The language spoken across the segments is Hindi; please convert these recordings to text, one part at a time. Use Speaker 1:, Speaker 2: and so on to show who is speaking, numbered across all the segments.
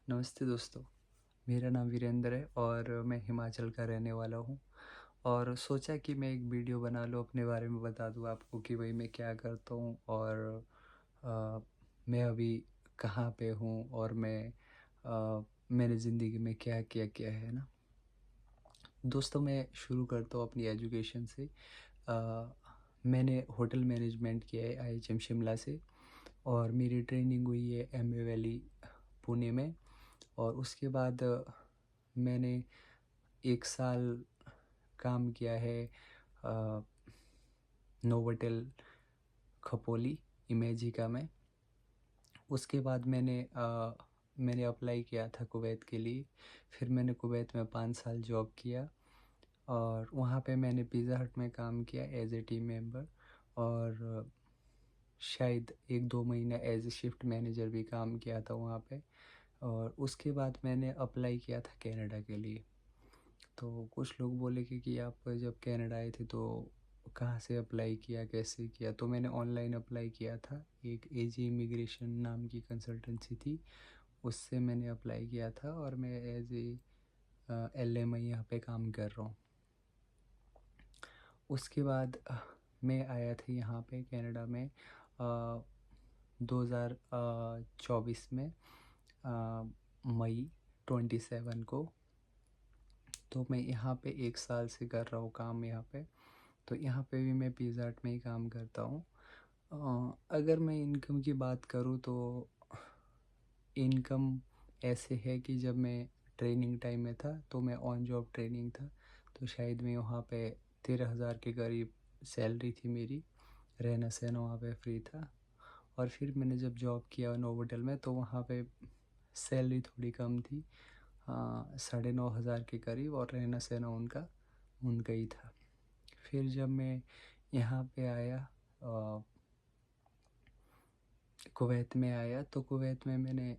Speaker 1: नमस्ते दोस्तों, मेरा नाम वीरेंद्र है और मैं हिमाचल का रहने वाला हूँ। और सोचा कि मैं एक वीडियो बना लूँ, अपने बारे में बता दूँ आपको कि भाई मैं क्या करता हूँ और अ, मैं अभी कहाँ पे हूँ और मैंने ज़िंदगी में क्या किया किया है ना। दोस्तों, मैं शुरू करता हूँ अपनी एजुकेशन से। मैंने होटल मैनेजमेंट किया है IHM शिमला से, और मेरी ट्रेनिंग हुई है MA वैली पुणे में। और उसके बाद मैंने 1 साल काम किया है अ, नोवोटेल खपोली इमेजिका में। उसके बाद मैंने अप्लाई किया था कुवैत के लिए। फिर मैंने कुवैत में 5 साल जॉब किया और वहाँ पे मैंने पिज़्ज़ा हट में काम किया एज ए टीम मेंबर। और शायद 1-2 महीना एज ए शिफ्ट मैनेजर भी काम किया था वहाँ पे। और उसके बाद मैंने अप्लाई किया था कनाडा के लिए। तो कुछ लोग बोले कि आप जब कनाडा आए थे तो कहाँ से अप्लाई किया, कैसे किया? तो मैंने ऑनलाइन अप्लाई किया था। एक एजी इमिग्रेशन नाम की कंसल्टेंसी थी, उससे मैंने अप्लाई किया था और मैं एज ए LMI यहाँ पे काम कर रहा हूँ। उसके बाद मैं आया था यहाँ पे कनाडा में 2024 में मई 27 को। तो मैं यहाँ पे 1 साल से कर रहा हूँ काम यहाँ पे। तो यहाँ पे भी मैं पिज़्ज़ा हट में ही काम करता हूँ। अगर मैं इनकम की बात करूँ तो इनकम ऐसे है कि जब मैं ट्रेनिंग टाइम में था तो मैं ऑन जॉब ट्रेनिंग था, तो शायद मैं वहाँ पे 13,000 के करीब सैलरी थी मेरी। रहना सहना वहाँ पे फ्री था। और फिर मैंने जब जॉब किया नोवोटेल में तो वहाँ पे सैलरी थोड़ी कम थी, 9,500 के करीब, और रहना सहना उनका उनका ही था। फिर जब मैं यहाँ पे आया, कुवैत में आया, तो कुवैत में मैंने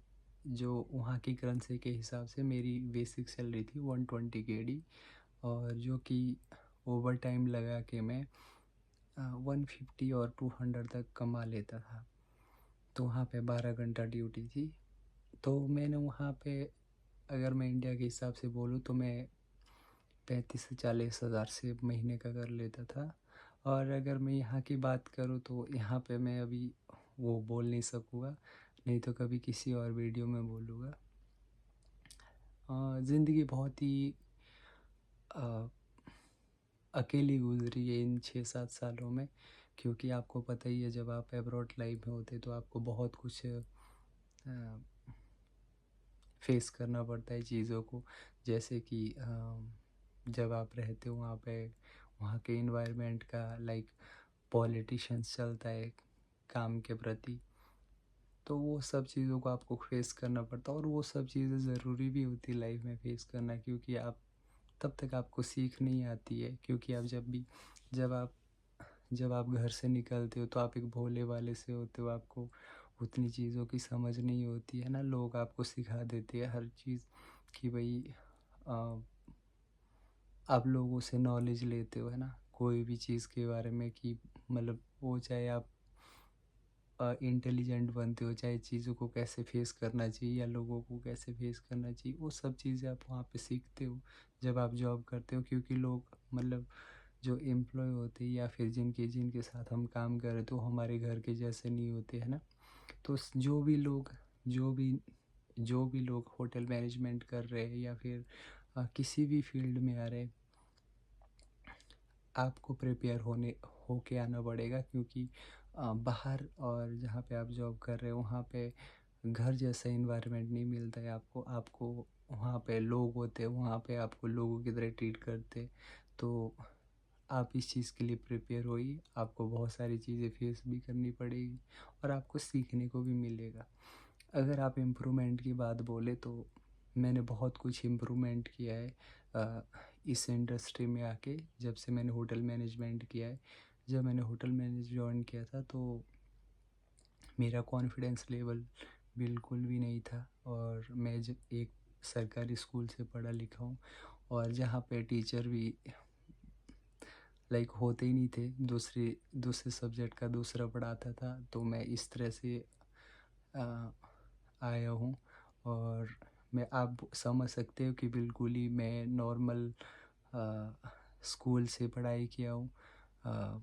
Speaker 1: जो वहाँ की करेंसी के हिसाब से मेरी बेसिक सैलरी थी 120 KD। और जो कि ओवर टाइम लगा के मैं 150 और 200 तक कमा लेता था। तो वहाँ पे 12 घंटा ड्यूटी थी। तो मैंने वहाँ पे, अगर मैं इंडिया के हिसाब से बोलूँ तो मैं 35 से 40 हज़ार से महीने का कर लेता था। और अगर मैं यहाँ की बात करूँ तो यहाँ पे मैं अभी वो बोल नहीं सकूँगा, नहीं तो कभी किसी और वीडियो में बोलूँगा। ज़िंदगी बहुत ही अ, अकेली गुजरी है इन 6-7 सालों में, क्योंकि आपको पता ही है जब आप एब्रॉड लाइफ में होते तो आपको बहुत कुछ फेस करना पड़ता है चीज़ों को। जैसे कि जब आप रहते हो वहाँ पे, वहाँ के इन्वायरमेंट का लाइक पॉलिटिशियंस चलता है काम के प्रति, तो वो सब चीज़ों को आपको फेस करना पड़ता है। और वो सब चीज़ें ज़रूरी भी होती है लाइफ में फेस करना, क्योंकि आप तब तक आपको सीख नहीं आती है। क्योंकि आप जब आप जब आप घर से निकलते हो तो आप एक भोले वाले से होते हो, आपको उतनी चीज़ों की समझ नहीं होती है ना। लोग आपको सिखा देते हैं हर चीज़ कि भाई अ, आप लोगों से नॉलेज लेते हो, है ना, कोई भी चीज़ के बारे में, कि मतलब वो चाहे आप इंटेलिजेंट बनते हो, चाहे चीज़ों को कैसे फेस करना चाहिए या लोगों को कैसे फेस करना चाहिए, वो सब चीज़ें आप वहाँ पे सीखते हो जब आप जॉब करते हो। क्योंकि लोग मतलब जो एम्प्लॉय होते हैं या फिर जिनके जिनके साथ हम काम कर रहे तो हमारे घर के जैसे नहीं होते, है ना। तो जो भी लोग होटल मैनेजमेंट कर रहे हैं या फिर किसी भी फील्ड में आ रहे हैं, आपको प्रिपेयर होके आना पड़ेगा। क्योंकि बाहर और जहाँ पे आप जॉब कर रहे हो वहाँ पे घर जैसा इन्वायरमेंट नहीं मिलता है आपको। वहाँ पे लोग होते हैं, वहाँ पे आपको लोगों की तरह ट्रीट करते। तो आप इस चीज़ के लिए प्रिपेयर होइए। आपको बहुत सारी चीज़ें फेस भी करनी पड़ेगी और आपको सीखने को भी मिलेगा। अगर आप इम्प्रूवमेंट की बात बोले तो मैंने बहुत कुछ इम्प्रूवमेंट किया है अ, इस इंडस्ट्री में आके, जब से मैंने होटल मैनेजमेंट किया है। जब मैंने होटल मैनेज जॉइन किया था तो मेरा कॉन्फिडेंस लेवल बिल्कुल भी नहीं था। और मैं एक सरकारी स्कूल से पढ़ा लिखा हूँ, और जहाँ पे टीचर भी लाइक होते ही नहीं थे, दूसरे दूसरे सब्जेक्ट का दूसरा पढ़ाता था। तो मैं इस तरह से अ, आया हूँ। और मैं आप समझ सकते हो कि बिल्कुल ही मैं नॉर्मल स्कूल से पढ़ाई किया हूँ। अ,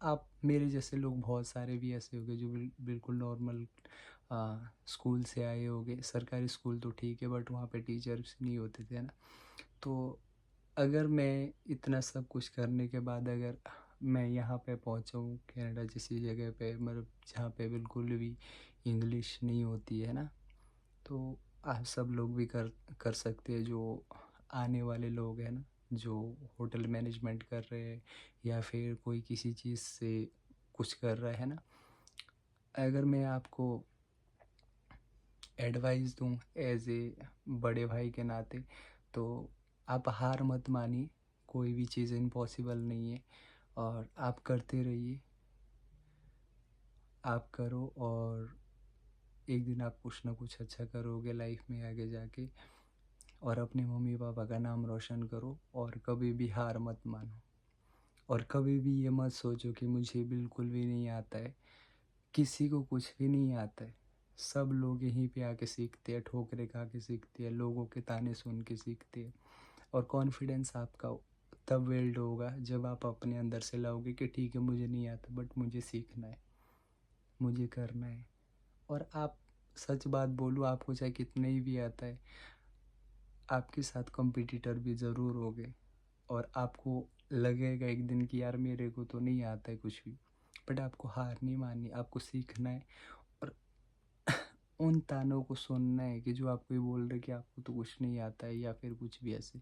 Speaker 1: आप मेरे जैसे लोग बहुत सारे भी ऐसे होंगे जो बिल्कुल नॉर्मल स्कूल से आए होंगे। सरकारी स्कूल तो ठीक है, बट वहाँ पे टीचर्स नहीं होते थे, है ना। तो अगर मैं इतना सब कुछ करने के बाद अगर मैं यहाँ पे पहुँचा हूँ कनाडा जैसी जगह पे, मतलब जहाँ पे बिल्कुल भी इंग्लिश नहीं होती है ना, तो आप सब लोग भी कर सकते हैं, जो आने वाले लोग हैं ना, जो होटल मैनेजमेंट कर रहे हैं या फिर कोई किसी चीज़ से कुछ कर रहा है ना। अगर मैं आपको एडवाइस दूँ एज ए बड़े भाई के नाते, तो आप हार मत मानिए। कोई भी चीज़ इम्पॉसिबल नहीं है, और आप करते रहिए। आप करो और एक दिन आप कुछ ना कुछ अच्छा करोगे लाइफ में आगे जाके, और अपने मम्मी पापा का नाम रोशन करो, और कभी भी हार मत मानो। और कभी भी ये मत सोचो कि मुझे बिल्कुल भी नहीं आता है। किसी को कुछ भी नहीं आता है। सब लोग यहीं पे आके सीखते हैं, ठोकरें खा के सीखते हैं, लोगों के ताने सुन के सीखते हैं। और कॉन्फिडेंस आपका तब बिल्ड होगा जब आप अपने अंदर से लाओगे कि ठीक है, मुझे नहीं आता बट मुझे सीखना है, मुझे करना है। और आप सच बात बोलूँ, आपको चाहे कितने ही भी आता है, आपके साथ कॉम्पिटिटर भी ज़रूर होंगे, और आपको लगेगा एक दिन कि यार मेरे को तो नहीं आता है कुछ भी। बट आपको हार नहीं माननी, आपको सीखना है। और उन तानों को सुनना है कि जो आपको ये बोल रहे कि आपको तो कुछ नहीं आता है या फिर कुछ भी ऐसे।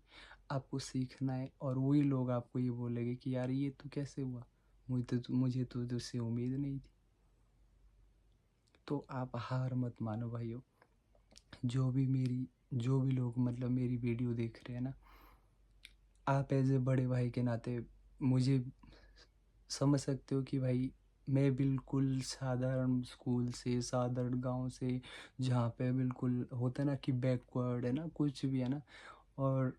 Speaker 1: आपको सीखना है, और वही लोग आपको ये बोलेंगे कि यार ये तो कैसे हुआ, मुझे तो तुझसे उम्मीद नहीं थी। तो आप हार मत मानो भाइयों। जो भी लोग मतलब मेरी वीडियो देख रहे हैं ना, आप एज ए बड़े भाई के नाते मुझे समझ सकते हो कि भाई मैं बिल्कुल साधारण स्कूल से, साधारण गांव से, जहाँ पे बिल्कुल होता है ना कि बैकवर्ड है ना, कुछ भी है ना। और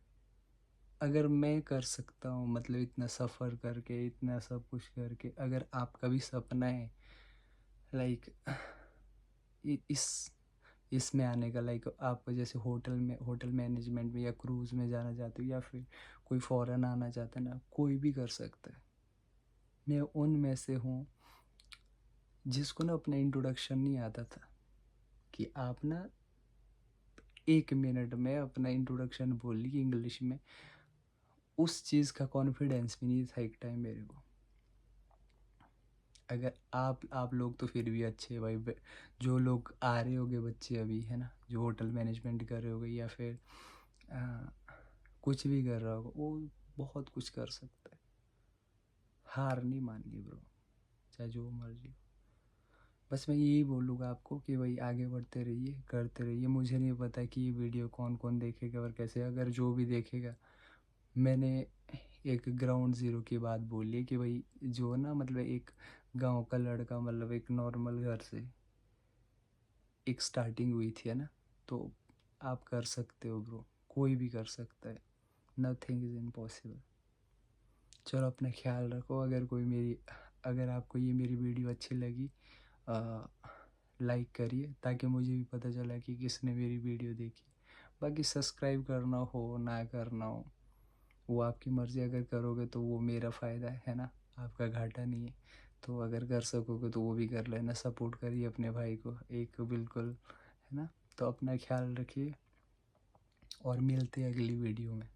Speaker 1: अगर मैं कर सकता हूँ, मतलब इतना सफ़र करके, इतना सब कुछ करके, अगर आपका भी सपना है लाइक इस इसमें आने का, लाइक आप जैसे होटल मैनेजमेंट में या क्रूज़ में जाना चाहते हो, या फिर कोई फॉरेन आना चाहता है ना, कोई भी कर सकता है। मैं उनमें से हूँ जिसको ना अपना इंट्रोडक्शन नहीं आता था, कि आप ना 1 मिनट में अपना इंट्रोडक्शन बोलिए इंग्लिश में। उस चीज़ का कॉन्फिडेंस भी नहीं था एक टाइम मेरे को। अगर आप लोग तो फिर भी अच्छे भाई, जो लोग आ रहे होगे बच्चे अभी, है ना, जो होटल मैनेजमेंट कर रहे होगे या फिर आ, कुछ भी कर रहा होगा, वो बहुत कुछ कर सकता है। हार नहीं माननी ब्रो, चाहे जो मर्जी हो। बस मैं यही बोलूँगा आपको कि भाई आगे बढ़ते रहिए, करते रहिए। मुझे नहीं पता कि ये वीडियो कौन कौन देखेगा और कैसे, अगर जो भी देखेगा, मैंने एक ग्राउंड ज़ीरो की बात बोली है कि भाई जो ना, मतलब एक गांव का लड़का, मतलब एक नॉर्मल घर से एक स्टार्टिंग हुई थी, है ना। तो आप कर सकते हो ब्रो, कोई भी कर सकता है। Nothing is impossible. चलो अपना ख्याल रखो। अगर आपको ये मेरी वीडियो अच्छी लगी, लाइक करिए, ताकि मुझे भी पता चला कि किसने मेरी वीडियो देखी। बाकी सब्सक्राइब करना हो ना करना हो, वो आपकी मर्ज़ी। अगर करोगे तो वो मेरा फ़ायदा है ना, आपका घाटा नहीं है। तो अगर कर सकोगे तो वो भी कर लेना, सपोर्ट करिए अपने भाई को एक, बिल्कुल, है ना। तो अपना ख्याल रखिए, और मिलते हैं अगली वीडियो में।